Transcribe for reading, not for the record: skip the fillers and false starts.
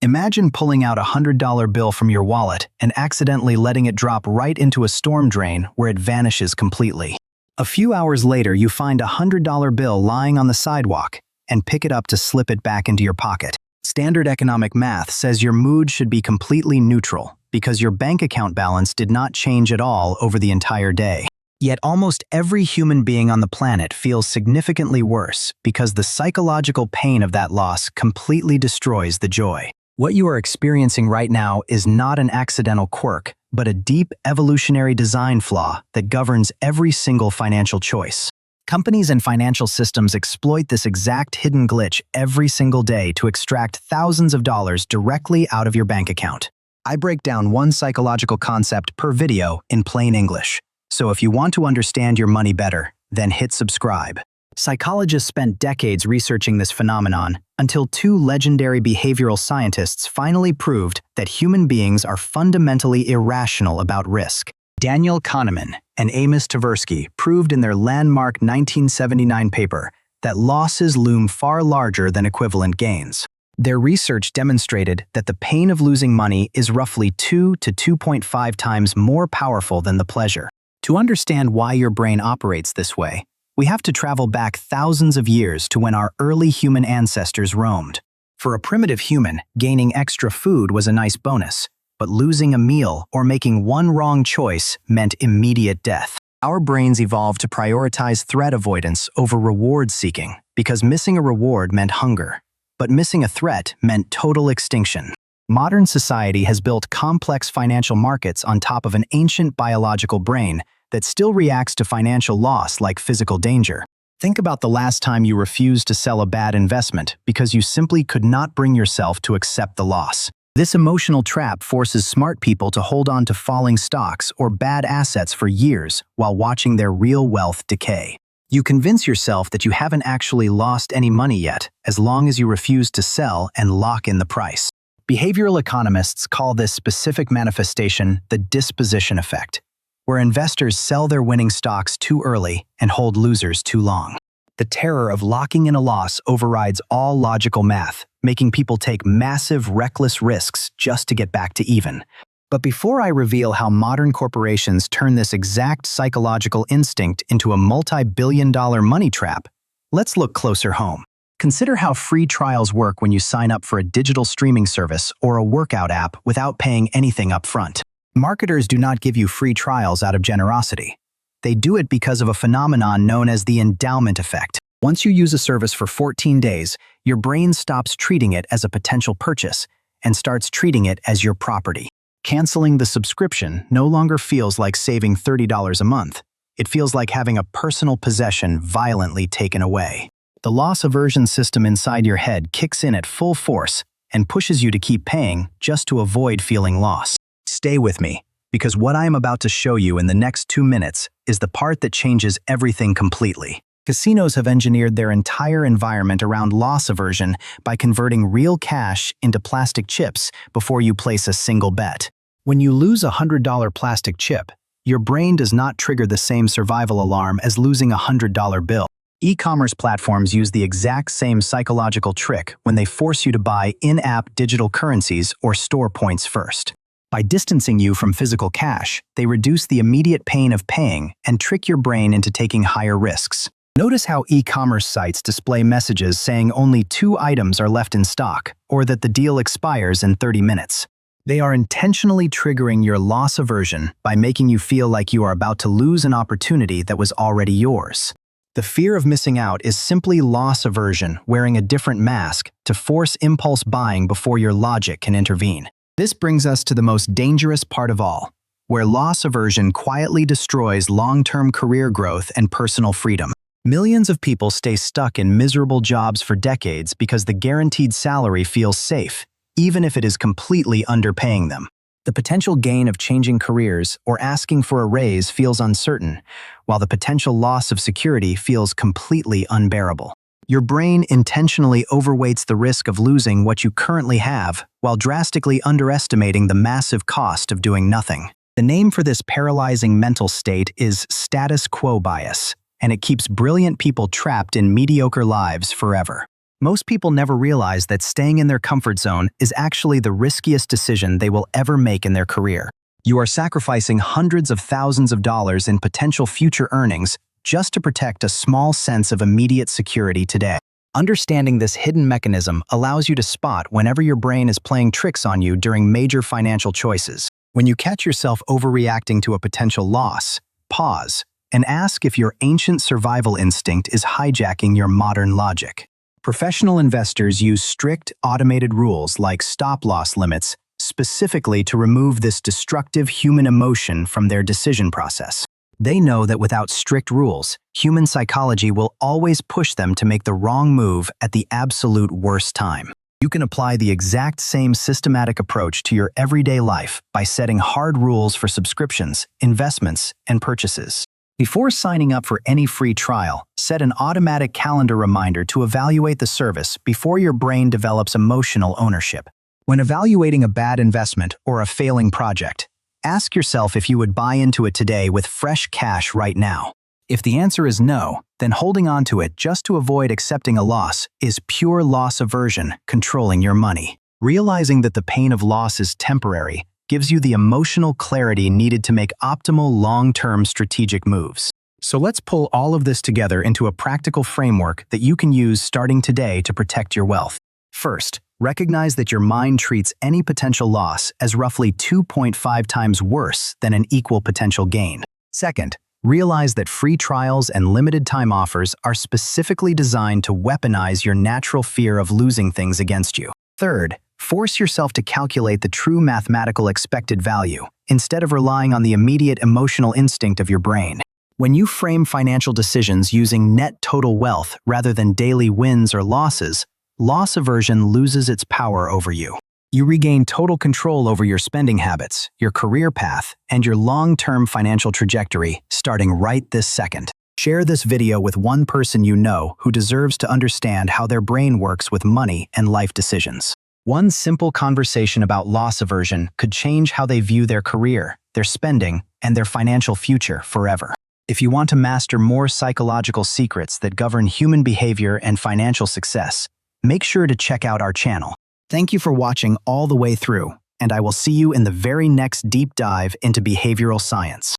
Imagine pulling out a $100 bill from your wallet and accidentally letting it drop right into a storm drain where it vanishes completely. A few hours later, you find a $100 bill lying on the sidewalk and pick it up to slip it back into your pocket. Standard economic math says your mood should be completely neutral because your bank account balance did not change at all over the entire day. Yet almost every human being on the planet feels significantly worse because the psychological pain of that loss completely destroys the joy. What you are experiencing right now is not an accidental quirk, but a deep evolutionary design flaw that governs every single financial choice. Companies and financial systems exploit this exact hidden glitch every single day to extract thousands of dollars directly out of your bank account. I break down one psychological concept per video in plain English. So if you want to understand your money better, then hit subscribe. Psychologists spent decades researching this phenomenon until two legendary behavioral scientists finally proved that human beings are fundamentally irrational about risk. Daniel Kahneman and Amos Tversky proved in their landmark 1979 paper that losses loom far larger than equivalent gains. Their research demonstrated that the pain of losing money is roughly 2 to 2.5 times more powerful than the pleasure. To understand why your brain operates this way, we have to travel back thousands of years to when our early human ancestors roamed. For a primitive human, gaining extra food was a nice bonus, but losing a meal or making one wrong choice meant immediate death. Our brains evolved to prioritize threat avoidance over reward seeking because missing a reward meant hunger, but missing a threat meant total extinction. Modern society has built complex financial markets on top of an ancient biological brain that still reacts to financial loss like physical danger. Think about the last time you refused to sell a bad investment because you simply could not bring yourself to accept the loss. This emotional trap forces smart people to hold on to falling stocks or bad assets for years while watching their real wealth decay. You convince yourself that you haven't actually lost any money yet, as long as you refuse to sell and lock in the price. Behavioral economists call this specific manifestation the disposition effect, where investors sell their winning stocks too early and hold losers too long. The terror of locking in a loss overrides all logical math, making people take massive, reckless risks just to get back to even. But before I reveal how modern corporations turn this exact psychological instinct into a multi-billion-dollar money trap, let's look closer home. Consider how free trials work when you sign up for a digital streaming service or a workout app without paying anything up front. Marketers do not give you free trials out of generosity. They do it because of a phenomenon known as the Endowment Effect. Once you use a service for 14 days, your brain stops treating it as a potential purchase and starts treating it as your property. Canceling the subscription no longer feels like saving $30 a month. It feels like having a personal possession violently taken away. The loss aversion system inside your head kicks in at full force and pushes you to keep paying just to avoid feeling lost. Stay with me, because what I am about to show you in the next 2 minutes is the part that changes everything completely. Casinos have engineered their entire environment around loss aversion by converting real cash into plastic chips before you place a single bet. When you lose a $100 plastic chip, your brain does not trigger the same survival alarm as losing a $100 bill. E-commerce platforms use the exact same psychological trick when they force you to buy in-app digital currencies or store points first. By distancing you from physical cash, they reduce the immediate pain of paying and trick your brain into taking higher risks. Notice how e-commerce sites display messages saying only 2 items are left in stock or that the deal expires in 30 minutes. They are intentionally triggering your loss aversion by making you feel like you are about to lose an opportunity that was already yours. The fear of missing out is simply loss aversion wearing a different mask to force impulse buying before your logic can intervene. This brings us to the most dangerous part of all, where loss aversion quietly destroys long-term career growth and personal freedom. Millions of people stay stuck in miserable jobs for decades because the guaranteed salary feels safe, even if it is completely underpaying them. The potential gain of changing careers or asking for a raise feels uncertain, while the potential loss of security feels completely unbearable. Your brain intentionally overweights the risk of losing what you currently have while drastically underestimating the massive cost of doing nothing. The name for this paralyzing mental state is status quo bias, and it keeps brilliant people trapped in mediocre lives forever. Most people never realize that staying in their comfort zone is actually the riskiest decision they will ever make in their career. You are sacrificing hundreds of thousands of dollars in potential future earnings just to protect a small sense of immediate security today. Understanding this hidden mechanism allows you to spot whenever your brain is playing tricks on you during major financial choices. When you catch yourself overreacting to a potential loss, pause and ask if your ancient survival instinct is hijacking your modern logic. Professional investors use strict, automated rules like stop-loss limits specifically to remove this destructive human emotion from their decision process. They know that without strict rules, human psychology will always push them to make the wrong move at the absolute worst time. You can apply the exact same systematic approach to your everyday life by setting hard rules for subscriptions, investments, and purchases. Before signing up for any free trial, set an automatic calendar reminder to evaluate the service before your brain develops emotional ownership. When evaluating a bad investment or a failing project, ask yourself if you would buy into it today with fresh cash right now. If the answer is no, then holding on to it just to avoid accepting a loss is pure loss aversion controlling your money. Realizing that the pain of loss is temporary gives you the emotional clarity needed to make optimal long-term strategic moves. So let's pull all of this together into a practical framework that you can use starting today to protect your wealth. First, recognize that your mind treats any potential loss as roughly 2.5 times worse than an equal potential gain. Second, realize that free trials and limited time offers are specifically designed to weaponize your natural fear of losing things against you. Third, force yourself to calculate the true mathematical expected value, instead of relying on the immediate emotional instinct of your brain. When you frame financial decisions using net total wealth rather than daily wins or losses, loss aversion loses its power over you. You regain total control over your spending habits, your career path, and your long-term financial trajectory, starting right this second. Share this video with one person you know who deserves to understand how their brain works with money and life decisions. One simple conversation about loss aversion could change how they view their career, their spending, and their financial future forever. If you want to master more psychological secrets that govern human behavior and financial success, make sure to check out our channel. Thank you for watching all the way through, and I will see you in the very next deep dive into behavioral science.